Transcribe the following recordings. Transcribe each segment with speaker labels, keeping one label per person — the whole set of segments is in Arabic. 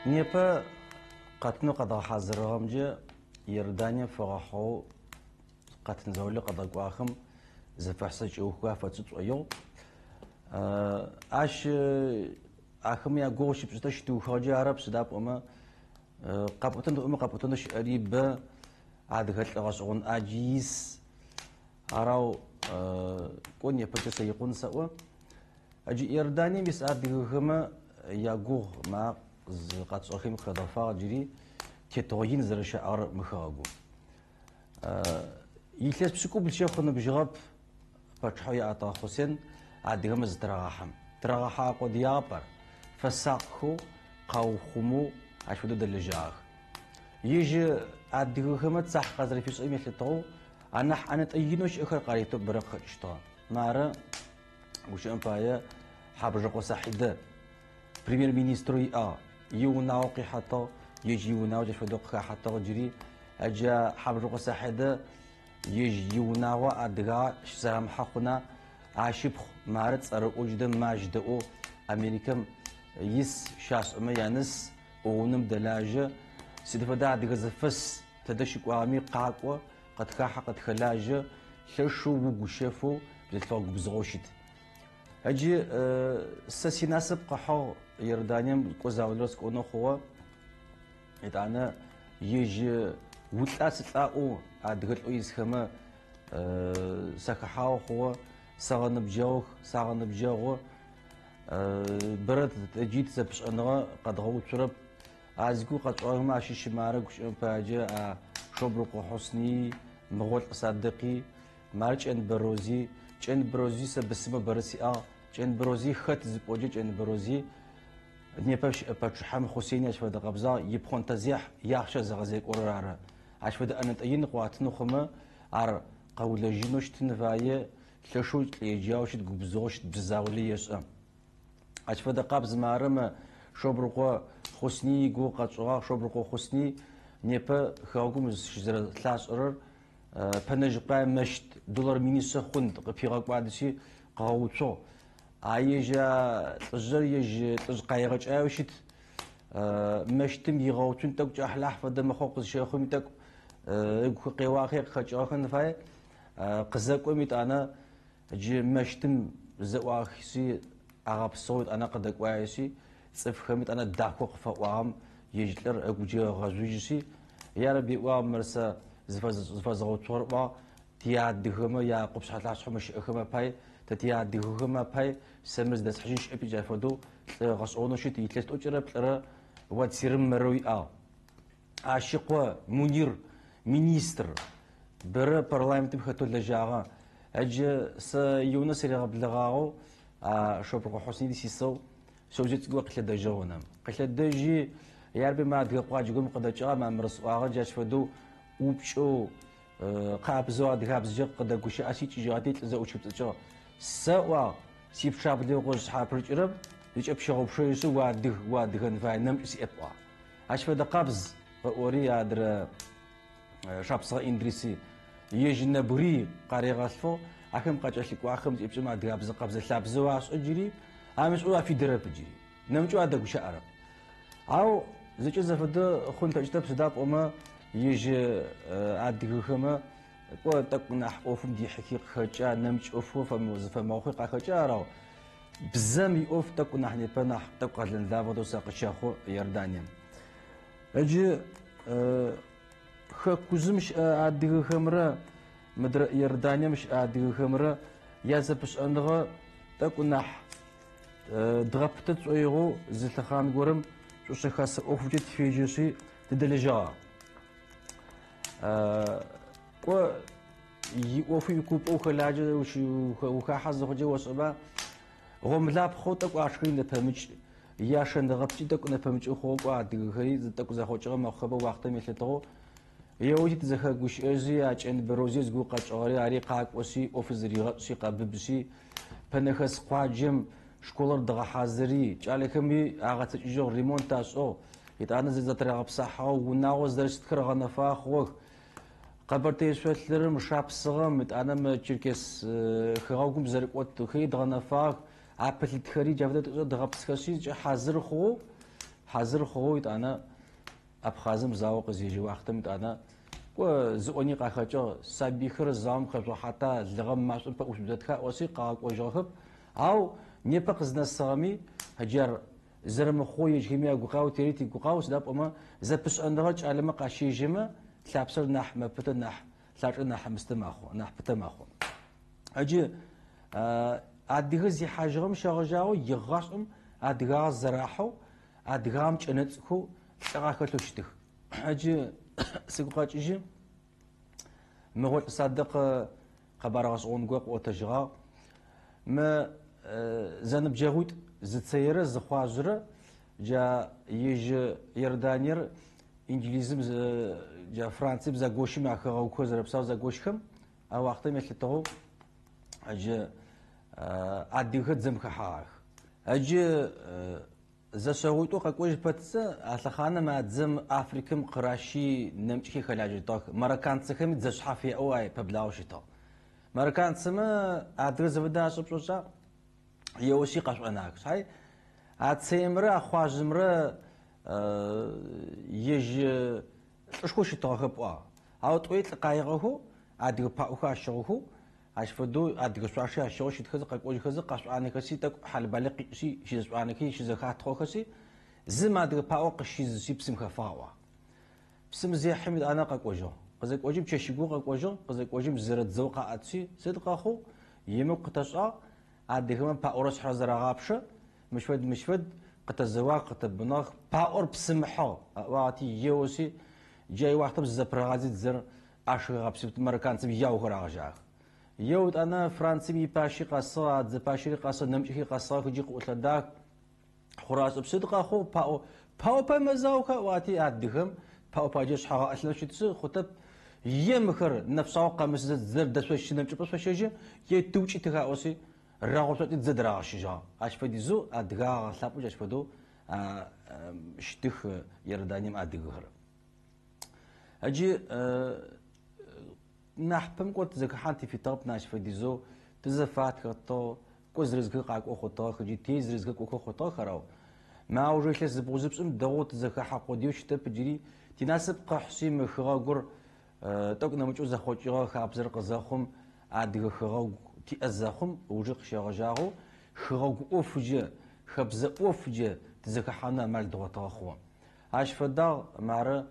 Speaker 1: نيبا قاتنو قضا حاضرهم جا يردانيا فراحو قاتن زولي قضا قواخم زفحسج اوكوا فتت ايو اش اخم يا غوش بستش تو خاجي عرب سداب اما قابوتن قريب عاد غلغسون اجيس اراو كون يبتس يكون سوا اجي يرداني بس ادغما يا غو ما قد صاخيم خدفا جري كتوين زرش ار مخاغو يلس بسكو بالشيخ بجرب فتحوي عطا حسين عدغم زتراحم تراحا قد يابر فساقو قوخمو عشودو دلجاغ يجي عدغم تصح قزر في صيمه لتو انا طينوش اخر قريتو برق اشتا نار وش امبايا حابجقو صحيده بريمير مينستري يوناوقي حتى يجي يوناو جاش فدوق حتى جري اجا حابجقو صحيده يجي يوناو ادغا شزام حقنا عاشب مارت صار وجد ماجدو امريكا يس شاس ام يانس اونم دلاجه سيدفدا ادغا زفس تدشق وامي قاقو قد كاح قد خلاجه ششو وغشفو بتفوق بزغوشت اجي سسيناسب قحو يردانيم قزاولرس كونو خو يتانا يجي وطاسطاو ادغلو يسخما سخحاو خو ساغنبجاو برد جيت سبش انغا قد غو ترب ازكو قد ما شيش مارك باجي شبرق حسني مغول صدقي مارج ان بروزي چن بروزي سبسم برسي چن بروزي خط زبوجي چن بروزي نيبش باتشحم حسيني اشفد قبزا يبخون تزيح ياخش زغزيك اورار اشفد ان طين قواتنو خما ار قول جينوش تنفايه لشو يجاوش تغبزوش بزاولي يس اشفد قبز مارم شبرق حسني جو قصوا شبرق حسني نيبا خاغوم شزر ثلاث اورر بنجقا مشت دولار مينيسا خند قفيغا قادسي قاوتو ايجا تجر يج تجقايغا جاوشت مشتم يغاوتون تك احلاح فدم خوق شيخوم تك قواخي خجاخن فاي قزاقوميت انا جي مشتم زواخسي عرب صوت انا قد قوايسي صف خميت انا داكو قفوام يجلر اجوجي غازوجسي يا ربي وامرسا زفازغو توربا تيادغما يا قبش حلاش حمش اخما باي تيادغما باي سمز دس حشيش ابي جافدو غصونوشت يتلست اوجرا بلرا واتسيرم مروي عاشق منير مينستر بر برلمانت بخاتو لجاغا اج س يونس ري غبلغاو شوبرو حسني دي سيسو سوجت وقت دجاونا قلت دجي يا ربي ما دقوا جوم قدجا ما مرس واغا جاش فدو وبشو قابزو دغابز قد غوش اسيتي جاتي تزو شبتجا سوا سيب شاب دي غوش حابرجرب يجب شغب شويسو وادغن فاينم سي ابوا اش فدا قابز اوري ادر شابصا اندريسي يجنا بري قاري غاسفو اخم قاچاشلك واخم يبش ما دغابز قابز لابزو اس اجري امسو في درب جري نمجو ادغش عرب او زيج زفد خون تجتب سداب وما يجي عدغخما قو تكون اوفم دي حقيق خجا نمج اوفو فموظفه موخق خجا راو بزام يوف تكون نحن بنح تقعد لنذابدو ساقشاخو يردانيا اجي خكوزمش عدغخمرا مدر يردانيا مش عدغخمرا يازبش انغا تكون نح دغبتت ايغو زلخان غورم شو خاص اوفجت فيجيسي تدلجا و يوفي يكوب او خلاجه وخا حظ خجه وصبا غم لاب خوتك واشخين نفهمج ياشن دغبتي تك نفهمج خو قاد خي زتك زخوجه مخبه وقت مثلتو يوجد زخا غش ازي اچن بروزيز غو قچوري اري قاقوسي اوفزري غسي قببسي فنخس قاجم شكولر دغ حاضري جالكمي اغات جو ريمونتاسو يتانا زترا بصحه وناوز درست كرغنا فاخوخ قبرتي شوتلرم شابسغم انا ما تشركس خاوكم زرقوت خي دغنا فاخ ابل تخري جافدت دغ بسكسي حاضر خو حاضر خويت أنا أبخازم زاوق زيجي وقتم أنا وزوني قاخجا سبيخر زام خبر حتى لغم مسؤول بأوجدت خا وسيقا وجاهب أو نيبقى سامي هجر زرم خوي جميع قاو تريتي قاو سداب أما زبس أندرج على ما قاشي جمع ثابسر نح ما بتر نح ثابسر نح مستماخو نح بتماخو أجي أديها زي حاجرم شارجاو يغاسم أديها زراحو أديها مجنتكو شراكة لشتك أجي سيقاش إجي مغول صدق خبراس أونغوق وتجرا ما زنب جهود زتسيرة زخواجرة جا يج يردانير إنجليزم جا فرنسي بزا غوشي مع خاو كوزر بساو زا غوشكم أو وقت مثل تو أجي أديها زمك حاخ أجي زا سويتو قاكوش بتس أتلخانا ما زم أفريقيا قراشي نمشي خلاجي طاق مركان تسخم زشحافي أوعي ببلاوشيتا مركان تسمى أدرس بداش بشوشا يوشي قاش أناك صحيح أتسمرة أخواجمرة يج إشكوش تاخب أو تويت لقايره أدرس باوخا شروه أشفدو أدرس واشي أشوش يتخذ قاكوش خذ قاش أنا كسي تك حل بالك شي أنا كي شي زخات خوكسي زم أدرس باو قشي زي بسم خفاوا بسم زي حمد أنا قاكوجو قزك وجيب تشيغو قاكوجو قزك وجيب زرد زوقا أتسي صدق أخو يمو قتشا أديهم باورس حزر غابشة مشفد قت الزواق قت بناخ باور بسمحة وقتي يوسي جاي وقت بزبرغازي زر عشر غابسي مركان سب ياو غراجاخ يود أنا فرنسي بي باشي قصة زباشي قصة نمشي قصة خجي قوت لداك خراس بصدق أخو باو بمزاوك وقتي أديهم باو باجيش حاجة أصلا شو تسو خطب يمخر نفسه قامس زر دسوش نمشي بس وشيء يتوجي تكاوسي راغوتي تزد راغشجا اشفديزو ادغا ثابو اشفدو شتخ يردانيم ادغهر اجي نحبم قلت زك حانتي في طاب ناشفديزو تزفات كتو كوز رزق قاق اخوتا خجي تيز رزق اخوتا خراو ما وجهش زبوزبسم دوت زك حقو ديوش تبجري تناسب قحسي مخراغور توك نمچو زخوچيغا خابزر قزاخم ادغ خراو تي أزاخم وجق شجاعه خروج أوفجة خبز أوفجة تزك حنا مال دوتا أخوة عاش فدا مارا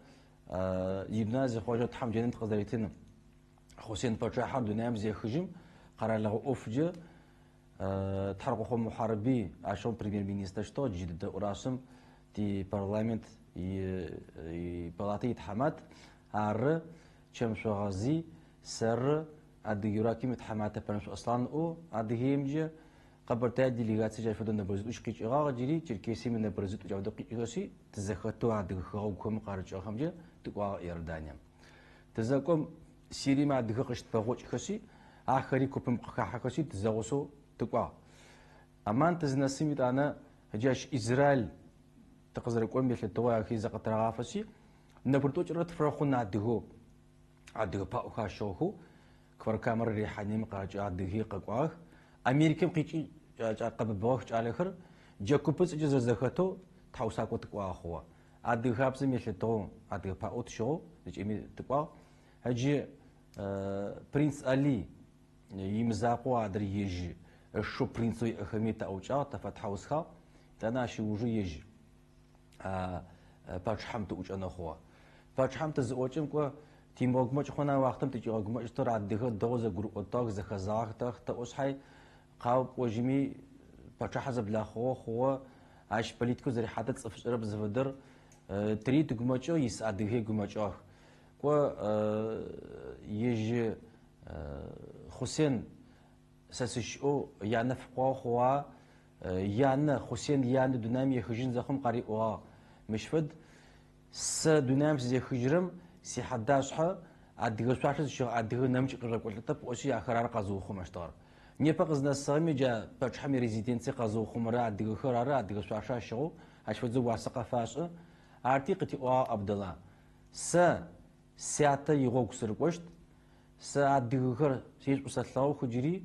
Speaker 1: يبنا زي خواجة حم جنين تقدريتين حسين بتشاحر دنيام زي خجم قرر له أوفجة تحرق خو محاربي عشان بريمير مينيستر شتو جديد وراسم تي برلمانت بلاتي تحمات عر شمس غازي سر أديوراكي متحماتة برنس أصلاً أو أديهمجة قبل تادي لغاتي جاي فدنا برزت وش كيش إغاق جري تركيسي من برزت وجود قياسي تزخطوا عند خاوكم قارج أخمجة تقوا يردانيا تزاكم سيري ما دخقشت بغوش خسي آخري كوبم قحقسي تزاوسو تقوا أمان تزنسيمت أنا هجاش إسرائيل تقدر يكون مثل توا أخي زقت رغافسي نبرتوش رت فرخنا عده باو خاشوهو كفر كامر ريحاني مقاج عده قاقواه أمريكا قيتي قبل بوخ على خر جاكوبس جز زخاتو تاوساكو تقوا خوا عده خابس مثل تو عده باو تشو تجي تقوا هجي برنس علي يمزاقو عدر يجي الشو برنسو أخميت أوجا تفتحوسها تناشي وجو يجي باش حمت وجه أنا خوا باش حمت زوجم كوا تيم بوجمج خونا وقتم تجي بوجمج ترى عده دوز جروب أطاق زخزاق تأوس حي قاو وجمي باش حسب لا خوا عاش بليتكو زي حتى تصفر بزفدر تريد جمجو يسعده جمجو كوا يجي حسين ساسشو يعني فقوا خوا يعني حسين يعني دنام يخجين زخم قريقوا مشفد س دنام زي خجرم سي حداش ح عدي سواش شو عدي نمشي قرب قلت طب وشي آخر قازو خمشتار نيبقى زنا سامي جا بتشحمي ريزيدنسي قازو خمرة عدي خرارة عدي سواش شو عشان زو واسقة فاش عتيقتي عبد الله س ساعة يغوك سرقشت ساعة دقيقة سيج بسطلاو خجري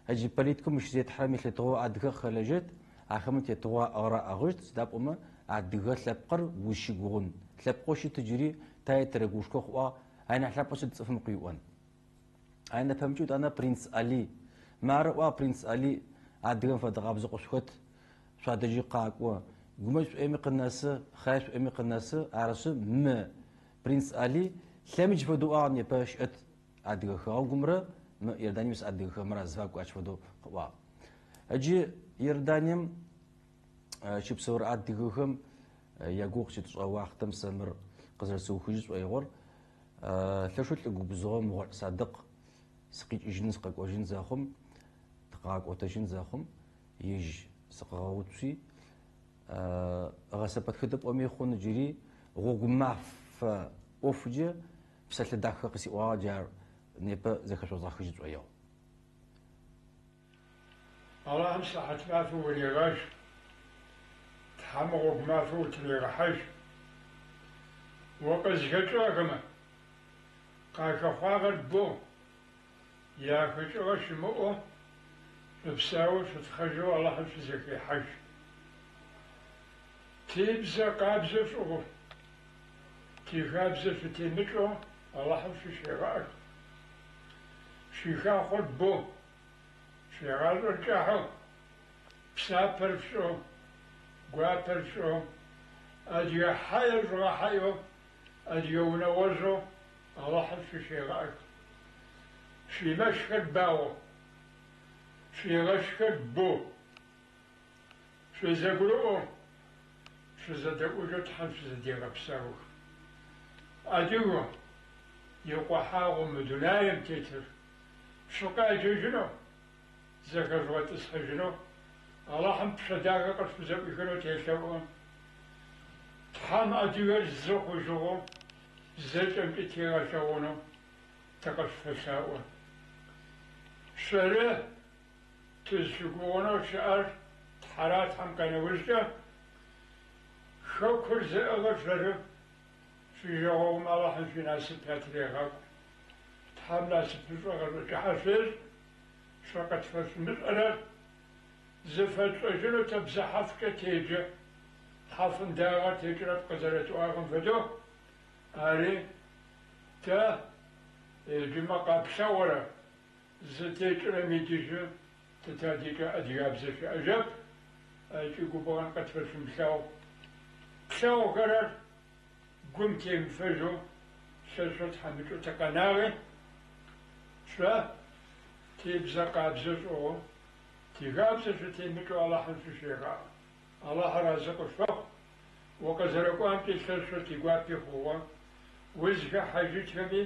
Speaker 1: أجي بليتكم مش زي تحرمي لتوا عدقة خلجت أخمت يتوا أغرى أغشت داب адыгэ лъэпкъыр ущыгугъын лъэпкъоши тыджыри тай тэрэгушко хъуа айна лъапӏэщы цӏыфым къиуӏон. Айна пэмыкӏи ӏуитӏанэ принц Али. Мары ӏуа принц Али адыгэм фэдэ къабзэ къошхэт шъуадэжьи къакӏо. Гумэ шӏуӏэми къынэсы, хъай шӏуӏэми къынэсы, арышъы мы принц Али лъэмыкӏ фэдэу ӏуагъ непэ щыӏэт адыгэхэм гумрэ мы Иорданием ис адыгэхэмрэ зыфакӏуач фэдэу къыӏуагъ. Ыджы Иорданием щыпсэур адыгэхэм ягугъу щытшӏэуагътэм сэ мыр къызэрысыухыжьы шӏоигъор лъэшъу лӏыгубзыгъо мыгъуэлӏ садыкъ сыкъикӏыжьын сыкъэкӏожьын зэхъум тыкъагъэкӏотэжьын зэхъум ижь сыкъэгъэуцуи гъэсэпэ тхыдыпӏоми хъун джыри гъогу мафэ ӏофыджэ псэлъэ дахэ къысиӏуагъ джар непэ зэхэшъозгъэхыжьы шӏоигъу.
Speaker 2: Аллахъым сыхьат мафэ урегъэж, тхьэм гъогу мафэ утырегъэхьэж. Уакъызыхэкӏыгъэхэмэ къахэхъуагъэр бо яхэкӏыгъэ щымыӏо шъопсауэ шъутхъэжьэу Аллахъым шъузэхехьэж. Тебзэ къабзэ шӏугъу, тихабзэ шъутемыкӏэу Аллахъым шъущегъэӏэх. Шъуихахъор бо, шъуегъашӏор кӏыхьыгъ, псапэр фшӏо, гуапэр фшӏо, адыгэ хьайр шӏугъэхьэӏэу, адыгэ унэгъожьэу Аллахъым шъущегъэӏэх. Шъуимэшхэр бао, шъуигъэшхэр бо, шъузэгурыӏо, шъузэдэӏужьэу Тхьэм шъузэдегъэпсэух. Адыгэ икъухьагъо мы дунаим тетыр шъукъаджэжьынэу, зэхэжъугъэтӏысхьыжьынэу, Аллахъым пшъэ дахэ къышъузэӏуихынэу телъэӏо. Тхьэм адыгэр зы хъужьыгъэу, зэкӏэмкӏи тегъэлъэгъунэу тэкъыщыфэлъаӏо. Шъорэ тызшъугугъунэу щыӏэр Тхьэра Тхьэм къэнэужькӏэ, хэкур зэӏыгъэр шъорэ шъуижэгъуэгъум Аллахъым шъуинасып ятырегъэкӏу. Тхьэм насыпышӏо къэшӏокӏыхьэшъущ, шъо къэтфэшъумышӏэрэр зыфэшӏожьынэу тэ бзэ хьэфкӏэ теджэ. Хьэфын дагъэр текӏырэп къызэрэтӏуагъым фэдэу. Ари тэ джымэ къаплъэгъурэ зытекӏырэм идыжьы тытадикӏэ адыгабзэ щыӏэжьэп. Айкӏи губгъэн къэтфэшъумылъэгъу. Плъэгъухэрэр гум темыфэжьэу лъэшъо тхьэмыкӏэу тэкъэнагъи, шъо тебзэ къабзэ шӏугъэу, тихабзэ шъутемыкӏэу Аллахъым шъущегъаӏэ. Аллахъ разыкъ фэхъу. Уакъызэрэкӏуамкӏи лъэшъо тигуапи хъугъэ. Узыхэхьэжьыкӏэми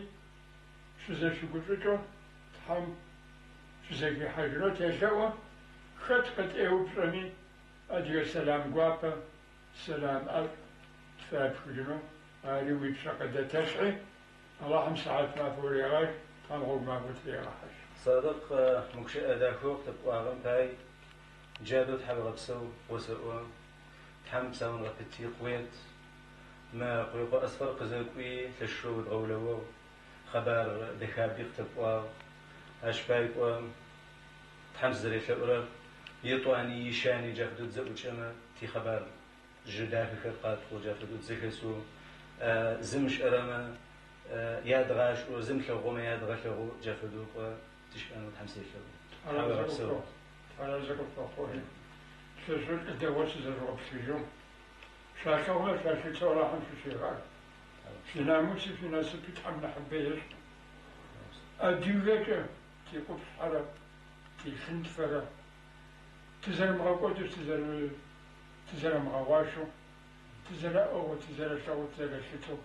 Speaker 2: шъузэшъугушӏыкӏэу Тхьэм шъузэхихьэжьынэу телъэӏо. Хэт къытӏеупщӏэми адыгэ сэлам гуапэ, сэлам ӏэшӏу тфапхыжьынэу. Ари уипшъэ къыдэтэлъхьи, Аллахъым сыхьат мафэ урегъэж, Тхьэм гъогу мафэ тырегъэхьэж.
Speaker 3: صادق مكشئ داخوخ تبقى باي جادو تحبغبسو وسئو تحم ساون غبتي قويت ما قويقو أسفر قزاكوي تشرو الغولو خبر دخابي تبقى أشبايكو تحم زريف الأورا يطواني يشاني جافدو تزقوش أما تي خبر جداخي خرقات وجافدو تزخسو زمش أراما ياد غاش وزمش لغوما ياد غاش لغو جافدو تشأنو تحمسي لغو
Speaker 2: على ذلك الفقوه شاشل الدواس زرق بسجون شاشوها شاشل صراحة في شغال في ناموسي في ناس بتحمل حبيش أديوك تيقف حرب تيخند فرا تزال مغاقوت تزال مغاواشو تزال أغو تزال شاو تزال شتو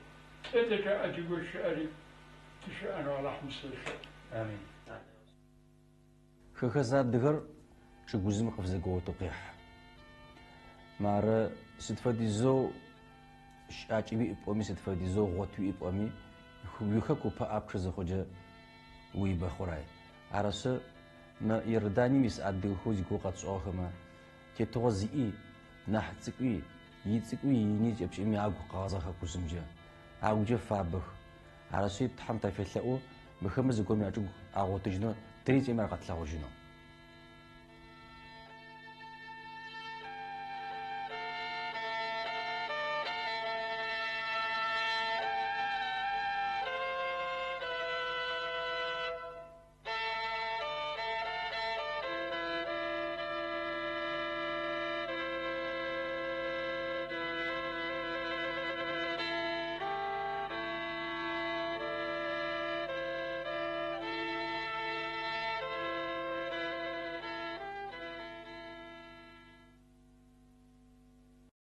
Speaker 2: تدك أديوك شأري تشأنو على حمسي
Speaker 3: آمين
Speaker 1: خخزات دغر شغوزم قفزغو تقيح مار ستفديزو شاچبي اپومي ستفديزو غوتوي اپومي يخكو با ابخز خوجه وي بخوراي عرس ما يرداني مس ادغ خوج غو قصوخما كتوزي نحصقي يصقي يني جبشمي اغو قازا خكوسمجه اغوجه فابخ عرس تحم تفلئو بخمز غومي اجو اغوتجنو تريجي مرقت لاوجنو